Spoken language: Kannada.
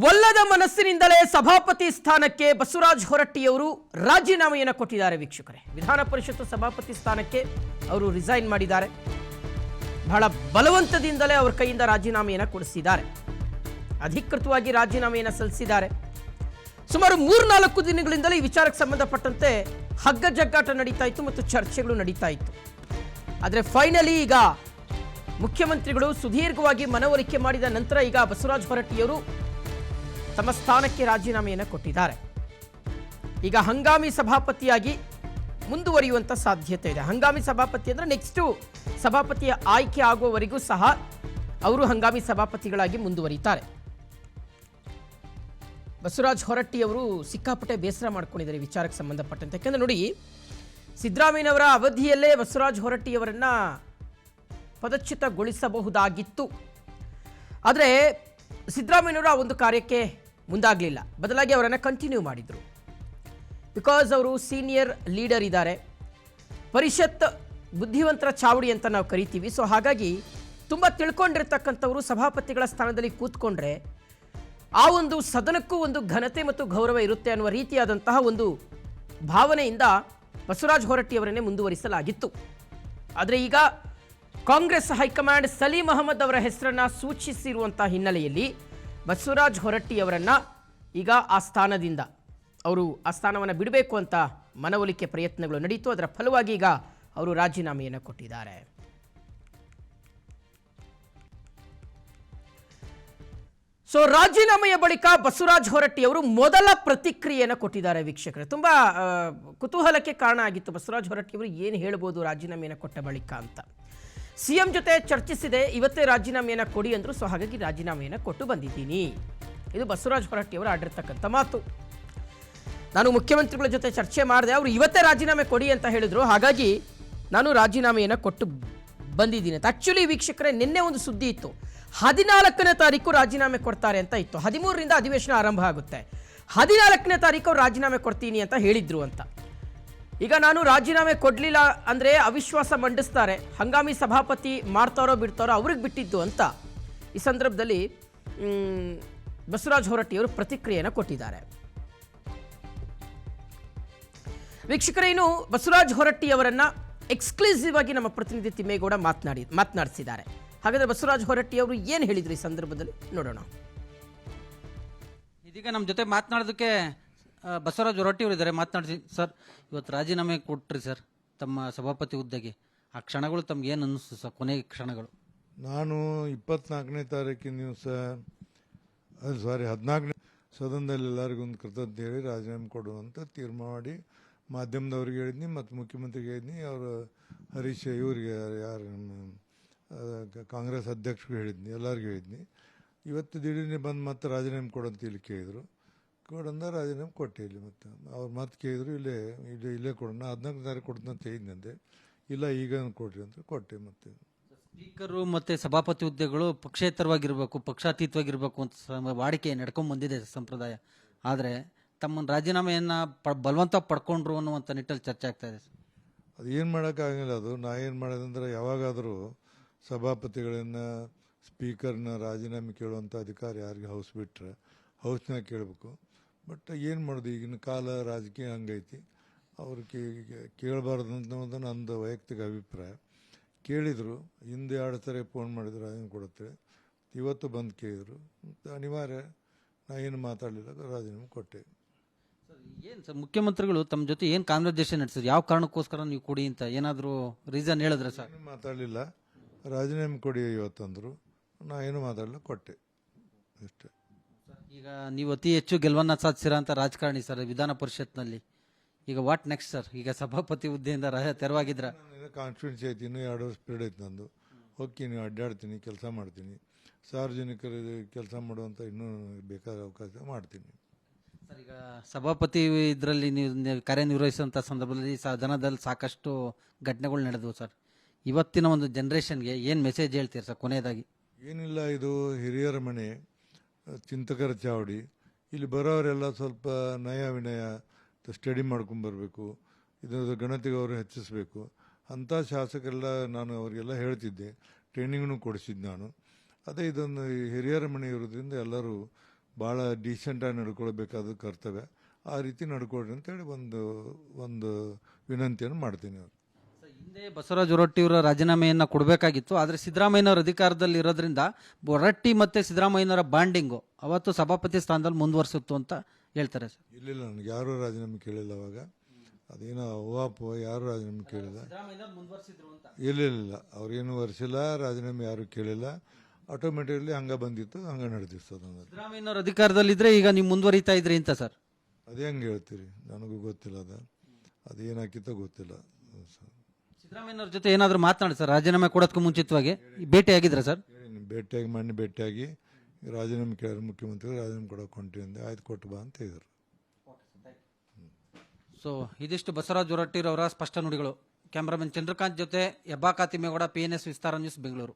ಒಲ್ಲದ ಮನಸ್ಸಿನಿಂದಲೇ ಸಭಾಪತಿ ಸ್ಥಾನಕ್ಕೆ ಬಸವರಾಜ ಹೊರಟ್ಟಿಯವರು ರಾಜೀನಾಮೆಯನ್ನು ಕೊಟ್ಟಿದ್ದಾರೆ ವೀಕ್ಷಕರೇ. ವಿಧಾನ ಪರಿಷತ್ ಸಭಾಪತಿ ಸ್ಥಾನಕ್ಕೆ ಅವರು ರಿಸೈನ್ ಮಾಡಿದ್ದಾರೆ. ಬಹಳ ಬಲವಂತದಿಂದಲೇ ಅವರ ಕೈಯಿಂದ ರಾಜೀನಾಮೆಯನ್ನು ಕೊಡಿಸಿದ್ದಾರೆ. ಅಧಿಕೃತವಾಗಿ ರಾಜೀನಾಮೆಯನ್ನು ಸಲ್ಲಿಸಿದ್ದಾರೆ. ಸುಮಾರು 3-4 ದಿನಗಳಿಂದಲೇ ಈ ವಿಚಾರಕ್ಕೆ ಸಂಬಂಧಪಟ್ಟಂತೆ ಹಗ್ಗ ಜಗ್ಗಾಟ ನಡೀತಾ ಇತ್ತು ಮತ್ತು ಚರ್ಚೆಗಳು ನಡೀತಾ ಇತ್ತು. ಆದರೆ ಫೈನಲಿ ಈಗ ಮುಖ್ಯಮಂತ್ರಿಗಳು ಸುದೀರ್ಘವಾಗಿ ಮನವೊಲಿಕೆ ಮಾಡಿದ ನಂತರ ಈಗ ಬಸವರಾಜ ಹೊರಟ್ಟಿಯವರು ತಮ್ಮ ಸ್ಥಾನಕ್ಕೆ ರಾಜೀನಾಮೆಯನ್ನು ಕೊಟ್ಟಿದ್ದಾರೆ. ಈಗ ಹಂಗಾಮಿ ಸಭಾಪತಿಯಾಗಿ ಮುಂದುವರಿಯುವಂತ ಸಾಧ್ಯತೆ ಇದೆ. ಹಂಗಾಮಿ ಸಭಾಪತಿ ಅಂದ್ರೆ ನೆಕ್ಸ್ಟ್ ಸಭಾಪತಿಯ ಆಯ್ಕೆ ಆಗುವವರೆಗೂ ಸಹ ಅವರು ಹಂಗಾಮಿ ಸಭಾಪತಿಗಳಾಗಿ ಮುಂದುವರಿತಾರೆ. ಬಸವರಾಜ ಹೊರಟ್ಟಿಯವರು ಸಿಕ್ಕಾಪಟ್ಟೆ ಬೇಸರ ಮಾಡ್ಕೊಂಡಿದ್ದಾರೆ ವಿಚಾರಕ್ಕೆ ಸಂಬಂಧಪಟ್ಟಂತೆ. ಯಾಕಂದ್ರೆ ನೋಡಿ, ಸಿದ್ದರಾಮಯ್ಯನವರ ಅವಧಿಯಲ್ಲೇ ಬಸವರಾಜ ಹೊರಟ್ಟಿಯವರನ್ನ ಪದಚ್ಯುತಗೊಳಿಸಬಹುದಾಗಿತ್ತು. ಆದರೆ ಸಿದ್ದರಾಮಯ್ಯನವರು ಆ ಒಂದು ಕಾರ್ಯಕ್ಕೆ ಮುಂದಾಗಲಿಲ್ಲ. ಬದಲಾಗಿ ಅವರನ್ನು ಕಂಟಿನ್ಯೂ ಮಾಡಿದರು. ಬಿಕಾಸ್ ಅವರು ಸೀನಿಯರ್ ಲೀಡರ್ ಇದ್ದಾರೆ, ಪರಿಷತ್ ಬುದ್ಧಿವಂತರ ಚಾವಡಿ ಅಂತ ನಾವು ಕರಿತೀವಿ. ಸೊ ಹಾಗಾಗಿ ತುಂಬ ತಿಳ್ಕೊಂಡಿರ್ತಕ್ಕಂಥವರು ಸಭಾಪತಿಗಳ ಸ್ಥಾನದಲ್ಲಿ ಕೂತ್ಕೊಂಡ್ರೆ ಆ ಒಂದು ಸದನಕ್ಕೂ ಒಂದು ಘನತೆ ಮತ್ತು ಗೌರವ ಇರುತ್ತೆ ಅನ್ನುವ ರೀತಿಯಾದಂತಹ ಒಂದು ಭಾವನೆಯಿಂದ ಬಸವರಾಜ ಹೊರಟ್ಟಿಯವರನ್ನೇ ಮುಂದುವರಿಸಲಾಗಿತ್ತು. ಆದರೆ ಈಗ ಕಾಂಗ್ರೆಸ್ ಹೈಕಮಾಂಡ್ ಸಲೀಂ ಅಹಮದ್ ಅವರ ಹೆಸರನ್ನು ಸೂಚಿಸಿರುವಂತಹ ಹಿನ್ನೆಲೆಯಲ್ಲಿ ಬಸವರಾಜ ಹೊರಟ್ಟಿಯವರನ್ನ ಈಗ ಆ ಸ್ಥಾನದಿಂದ ಅವರು ಆ ಸ್ಥಾನವನ್ನು ಬಿಡಬೇಕು ಅಂತ ಮನವೊಲಿಕೆ ಪ್ರಯತ್ನಗಳು ನಡೀತು. ಅದರ ಫಲವಾಗಿ ಈಗ ಅವರು ರಾಜೀನಾಮೆಯನ್ನು ಕೊಟ್ಟಿದ್ದಾರೆ. ಸೊ ರಾಜೀನಾಮೆಯ ಬಳಿಕ ಬಸವರಾಜ ಹೊರಟ್ಟಿಯವರು ಮೊದಲ ಪ್ರತಿಕ್ರಿಯೆಯನ್ನು ಕೊಟ್ಟಿದ್ದಾರೆ ವೀಕ್ಷಕರೇ. ತುಂಬಾ ಕುತೂಹಲಕ್ಕೆ ಕಾರಣ ಆಗಿತ್ತು ಬಸವರಾಜ ಹೊರಟ್ಟಿಯವರು ಏನು ಹೇಳ್ಬೋದು ರಾಜೀನಾಮೆಯನ್ನು ಕೊಟ್ಟ ಬಳಿಕ ಅಂತ. ಸಿಎಂ ಜೊತೆ ಚರ್ಚಿಸಿದೆ, ಇವತ್ತೇ ರಾಜೀನಾಮೆಯನ್ನು ಕೊಡಿ ಅಂದರು. ಸೊ ಹಾಗಾಗಿ ರಾಜೀನಾಮೆಯನ್ನು ಕೊಟ್ಟು ಬಂದಿದ್ದೀನಿ. ಇದು ಬಸವರಾಜ ಹೊರಟ್ಟಿಯವರು ಆಡಿರ್ತಕ್ಕಂಥ ಮಾತು. ನಾನು ಮುಖ್ಯಮಂತ್ರಿಗಳ ಜೊತೆ ಚರ್ಚೆ ಮಾಡಿದೆ, ಅವರು ಇವತ್ತೇ ರಾಜೀನಾಮೆ ಕೊಡಿ ಅಂತ ಹೇಳಿದ್ರು. ಹಾಗಾಗಿ ನಾನು ರಾಜೀನಾಮೆಯನ್ನು ಕೊಟ್ಟು ಬಂದಿದ್ದೀನಿ ಅಂತ. ಆಕ್ಚುಲಿ ವೀಕ್ಷಕರೇ, ನಿನ್ನೆ ಒಂದು ಸುದ್ದಿ ಇತ್ತು, 14ನೇ ತಾರೀಕು ರಾಜೀನಾಮೆ ಕೊಡ್ತಾರೆ ಅಂತ ಇತ್ತು. 13ರಿಂದ ಅಧಿವೇಶನ ಆರಂಭ ಆಗುತ್ತೆ. 14ನೇ ತಾರೀಕು ಅವ್ರು ರಾಜೀನಾಮೆ ಕೊಡ್ತೀನಿ ಅಂತ ಹೇಳಿದ್ರು ಅಂತ. ಈಗ ನಾನು ರಾಜೀನಾಮೆ ಕೊಡಲಿಲ್ಲ ಅಂದರೆ ಅವಿಶ್ವಾಸ ಮಂಡಿಸ್ತಾರೆ, ಹಂಗಾಮಿ ಸಭಾಪತಿ ಮಾಡ್ತಾರೋ ಬಿಡ್ತಾರೋ ಅವ್ರಿಗೆ ಬಿಟ್ಟಿದ್ದು ಅಂತ ಈ ಸಂದರ್ಭದಲ್ಲಿ ಬಸವರಾಜ ಹೊರಟ್ಟಿಯವರು ಪ್ರತಿಕ್ರಿಯೆಯನ್ನು ಕೊಟ್ಟಿದ್ದಾರೆ. ವೀಕ್ಷಕರೇ, ಇನ್ನು ಬಸವರಾಜ ಹೊರಟ್ಟಿಯವರನ್ನ ಎಕ್ಸ್ಕ್ಲೂಸಿವ್ ಆಗಿ ನಮ್ಮ ಪ್ರತಿನಿಧಿ ತಿಮ್ಮೇಗೌಡ ಮಾತನಾಡಿಸಿದ್ದಾರೆ. ಹಾಗಾದ್ರೆ ಬಸವರಾಜ ಹೊರಟ್ಟಿಯವರು ಏನು ಹೇಳಿದ್ರು ಈ ಸಂದರ್ಭದಲ್ಲಿ ನೋಡೋಣ. ಇದೀಗ ನಮ್ಮ ಜೊತೆ ಮಾತನಾಡೋದಕ್ಕೆ ಬಸವರಾಜ ಹೊರಟ್ಟಿಯವರು ಇದ್ದಾರೆ. ಮಾತನಾಡಿಸಿ ಸರ್, ಇವತ್ತು ರಾಜೀನಾಮೆ ಕೊಟ್ರಿ ಸರ್ ತಮ್ಮ ಸಭಾಪತಿ ಹುದ್ದೆಗೆ. ಆ ಕ್ಷಣಗಳು ತಮ್ಗೆ ಏನು ಅನ್ನಿಸ್ತು ಸರ್, ಕೊನೆಯ ಕ್ಷಣಗಳು? ನಾನು 24ನೇ ತಾರೀಕಿನ ದಿವಸ 14ನೇ ಸದನದಲ್ಲಿ ಎಲ್ಲರಿಗೂ ಒಂದು ಕೃತಜ್ಞತೆ ಹೇಳಿ ರಾಜೀನಾಮೆ ಕೊಡುವಂತ ತೀರ್ಮಾನ ಮಾಡಿ ಮಾಧ್ಯಮದವ್ರಿಗೆ ಹೇಳಿದ್ನಿ ಮತ್ತು ಮುಖ್ಯಮಂತ್ರಿಗೆ ಹೇಳಿದ್ನಿ. ಅವರು ಹರೀಶ್ ಇವರಿಗೆ ಯಾರು ನಮ್ಮ ಕಾಂಗ್ರೆಸ್ ಅಧ್ಯಕ್ಷರಿಗೆ ಹೇಳಿದ್ನಿ, ಎಲ್ಲರಿಗೂ ಹೇಳಿದ್ನಿ. ಇವತ್ತು ದಿಢೀರ್ನೆ ಬಂದು ಮತ್ತೆ ರಾಜೀನಾಮೆ ಕೊಡಂತ ಇಲ್ಲಿ ಕೇಳಿದರು. ಕೊಡಂದ ರಾಜೀನಾಮೆ ಕೊಟ್ಟೆ. ಇಲ್ಲಿ ಮತ್ತೆ ಅವ್ರು ಮತ್ತೆ ಕೇಳಿದ್ರು, ಇಲ್ಲೇ ಕೊಡೋಣ, 14ನೇ ತಾರೀಕು ಕೊಡ್ತೀನಿ ಅಂತ ಹೇಳಿದ್ನಂತೆ. ಇಲ್ಲ ಈಗ ಕೊಡ್ರಿ ಅಂತ ಕೊಟ್ಟೆ. ಮತ್ತೆ ಸ್ಪೀಕರು ಮತ್ತೆ ಸಭಾಪತಿ ಹುದ್ದೆಗಳು ಪಕ್ಷೇತರವಾಗಿರ್ಬೇಕು, ಪಕ್ಷಾತೀತವಾಗಿರ್ಬೇಕು ಅಂತ ವಾಡಿಕೆ ನಡ್ಕೊಂಡ್ ಬಂದಿದೆ ಸಂಪ್ರದಾಯ. ಆದರೆ ತಮ್ಮ ರಾಜೀನಾಮೆಯನ್ನ ಬಲವಂತ ಪಡ್ಕೊಂಡ್ರು ಅನ್ನುವಂಥ ನಿಟ್ಟಲ್ಲಿ ಚರ್ಚೆ ಆಗ್ತಾ ಇದೆ. ಅದು ಏನು ಮಾಡೋಕ್ಕಾಗಲ್ಲ. ಅದು ನಾ ಏನು ಮಾಡೋದಂದ್ರೆ, ಯಾವಾಗಾದರೂ ಸಭಾಪತಿಗಳನ್ನ ಸ್ಪೀಕರ್ನ ರಾಜೀನಾಮೆ ಕೇಳುವಂಥ ಅಧಿಕಾರ ಯಾರಿಗೆ ಹೌಸ್ ಬಿಟ್ಟರೆ ಹೌಸ್ನಾಗ ಕೇಳಬೇಕು. ಬಟ್ ಏನು ಮಾಡೋದು, ಈಗಿನ ಕಾಲ ರಾಜಕೀಯ ಹಂಗೈತಿ. ಅವ್ರು ಕೇಳಬಾರ್ದು ಅಂತ ನಂದು ವೈಯಕ್ತಿಕ ಅಭಿಪ್ರಾಯ. ಕೇಳಿದರು, ಹಿಂದೆ 2 ಸರಿ ಫೋನ್ ಮಾಡಿದ್ರು ರಾಜೀನಾಮೆ ಕೊಡುತ್ತೆ. ಇವತ್ತು ಬಂದು ಕೇಳಿದರು, ಅನಿವಾರ್ಯ. ನಾ ಏನು ಮಾತಾಡಲಿಲ್ಲ, ರಾಜೀನಾಮೆ ಕೊಟ್ಟೆ. ಏನು ಸರ್, ಮುಖ್ಯಮಂತ್ರಿಗಳು ತಮ್ಮ ಜೊತೆ ಏನು ಕಾನ್ವರ್ಸೇಷನ್ ನಡೆಸಿದ್ರು? ಯಾವ ಕಾರಣಕ್ಕೋಸ್ಕರ ನೀವು ಕೊಡಿ ಅಂತ ಏನಾದರೂ ರೀಸನ್ ಹೇಳಿದ್ರೆ ಸರ್? ಮಾತಾಡಲಿಲ್ಲ, ರಾಜೀನಾಮೆ ಕೊಡಿ ಇವತ್ತಂದ್ರು. ನಾ ಏನು ಮಾತಾಡಲಿಲ್ಲ, ಕೊಟ್ಟೆ ಅಷ್ಟೇ. ಈಗ ನೀವು ಅತಿ ಹೆಚ್ಚು ಗೆಲುವನ್ನ ಸಾಧಿಸಿರ ಅಂತ ರಾಜಕಾರಣಿ ಸರ್ ವಿಧಾನ ಪರಿಷತ್ನಲ್ಲಿ. ಈಗ ವಾಟ್ ನೆಕ್ಸ್ಟ್ ಸರ್? ಈಗ ಸಭಾಪತಿ ಹುದ್ದೆಯಿಂದ ತೆರವಾಗಿದ್ರ ಕಾನ್ಫಿಡೆನ್ಸ್ ಐತಿ. ಇನ್ನೂ 2 ವರ್ಷ ಪೀರಿಯಡ್ ಐತಿ ನಂದು. ಹೋಗ್ತೀನಿ, ಅಡ್ಡಾಡ್ತೀನಿ, ಕೆಲಸ ಮಾಡ್ತೀನಿ. ಸಾರ್ವಜನಿಕರ ಕೆಲಸ ಮಾಡುವಂಥ ಇನ್ನೂ ಬೇಕಾದ ಅವಕಾಶ ಮಾಡ್ತೀನಿ ಸರ್. ಈಗ ಸಭಾಪತಿ ಇದರಲ್ಲಿ ನೀವು ಕಾರ್ಯನಿರ್ವಹಿಸುವಂಥ ಸಂದರ್ಭದಲ್ಲಿ ಸದನದಲ್ಲಿ ಸಾಕಷ್ಟು ಘಟನೆಗಳು ನಡೆದವು ಸರ್. ಇವತ್ತಿನ ಒಂದು ಜನ್ರೇಷನ್ಗೆ ಏನು ಮೆಸೇಜ್ ಹೇಳ್ತೀರಿ ಸರ್ ಕೊನೆಯದಾಗಿ? ಏನಿಲ್ಲ, ಇದು ಹಿರಿಯರ ಮನೆ, ಚಿಂತಕರ ಚಾವಡಿ. ಇಲ್ಲಿ ಬರೋರೆಲ್ಲ ಸ್ವಲ್ಪ ನಯ ವಿನಯ ಸ್ಟಡಿ ಮಾಡ್ಕೊಂಬರ್ಬೇಕು, ಇದರ ಗಣತಿಗೆ ಅವರು ಹೆಚ್ಚಿಸಬೇಕು ಅಂಥ ಶಾಸಕರೆಲ್ಲ ನಾನು ಅವರಿಗೆಲ್ಲ ಹೇಳ್ತಿದ್ದೆ, ಟ್ರೈನಿಂಗ್ನು ಕೊಡಿಸಿದ್ದು ನಾನು. ಅದೇ ಇದೊಂದು ಹಿರಿಯರ ಮನೆ ಇರೋದ್ರಿಂದ ಎಲ್ಲರೂ ಭಾಳ ಡೀಸೆಂಟಾಗಿ ನಡ್ಕೊಳ್ಬೇಕಾದ ಕರ್ತವ್ಯ. ಆ ರೀತಿ ನಡ್ಕೊಳ್ರಿ ಅಂತೇಳಿ ಒಂದು ವಿನಂತಿಯನ್ನು ಮಾಡ್ತೀನಿ ಅವ್ರು. ಹಿಂದೆ ಬಸವರಾಜ ಹೊರಟ್ಟಿಯವರ ರಾಜೀನಾಮೆಯನ್ನ ಕೊಡಬೇಕಾಗಿತ್ತು, ಆದರೆ ಸಿದ್ದರಾಮಯ್ಯನವರ ಅಧಿಕಾರದಲ್ಲಿ ಇರೋದ್ರಿಂದ ಹೊರಟ್ಟಿ ಮತ್ತೆ ಸಿದ್ದರಾಮಯ್ಯನವರ ಬಾಂಡಿಂಗು ಅವತ್ತು ಸಭಾಪತಿ ಸ್ಥಾನದಲ್ಲಿ ಮುಂದುವರಿಸಿತ್ತು ಅಂತ ಹೇಳ್ತಾರೆ ಸರ್. ಇಲ್ಲ ನನಗೆ ಯಾರೂ ರಾಜೀನಾಮೆ ಕೇಳಿಲ್ಲ ಅವಾಗ. ಅದೇನೋ ಅವ್ವಾಪ ಯಾರೂ ರಾಜೀನಾಮೆ ಕೇಳಿಲ್ಲ. ಇಲ್ಲ ಅವ್ರೇನು ವರ್ಷಿಲ್ಲ, ರಾಜೀನಾಮೆ ಯಾರೂ ಕೇಳಿಲ್ಲ. ಆಟೋಮೆಟಿಕ್ಲಿ ಹಂಗೆ ಬಂದಿತ್ತು, ಹಂಗೆ ನಡೆದಿತ್ತು. ಅದನ್ನು ಸಿದ್ದರಾಮಯ್ಯನವರ ಅಧಿಕಾರದಲ್ಲಿದ್ರೆ ಈಗ ನೀವು ಮುಂದುವರಿತಾ ಇದ್ರಿ ಅಂತ ಸರ್. ಅದೇ ಹಂಗೆ ಹೇಳ್ತೀರಿ, ನನಗೂ ಗೊತ್ತಿಲ್ಲ ಅದೇನಾಕಿತ್ತೋ ಗೊತ್ತಿಲ್ಲ. ಸಿದ್ದರಾಮಯ್ಯನವ್ರ ಜೊತೆ ಏನಾದರೂ ಮಾತನಾಡಿ ಸರ್, ರಾಜೀನಾಮೆ ಕೊಡೋದಕ್ಕೂ ಮುಂಚಿತವಾಗಿ ಭೇಟಿ ಆಗಿದ್ರ ಸರ್? ಮೊನ್ನೆ ಭೇಟಿಯಾಗಿ ರಾಜೀನಾಮೆ ಕೇಳಿದ್ರು ಮುಖ್ಯಮಂತ್ರಿ, ರಾಜೀನಾಮೆ ಕೊಡೋಕೆ ಹೊಂಟಿ ಅಂದೆ. ಆಯ್ತು ಕೊಟ್ಟು ಬಾ ಅಂತ ಹೇಳಿದ್ರು. ಸೊ ಇದಿಷ್ಟು ಬಸವರಾಜ ಹೊರಟ್ಟಿರವರ ಸ್ಪಷ್ಟ ನುಡಿಗಳು. ಕ್ಯಾಮರಾಮನ್ ಚಂದ್ರಕಾಂತ್ ಜೊತೆ ಹೆಬ್ಬಾ ಕಾತಿಮೇಗೌಡ, PNS ವಿಸ್ತಾರ ನ್ಯೂಸ್, ಬೆಂಗಳೂರು.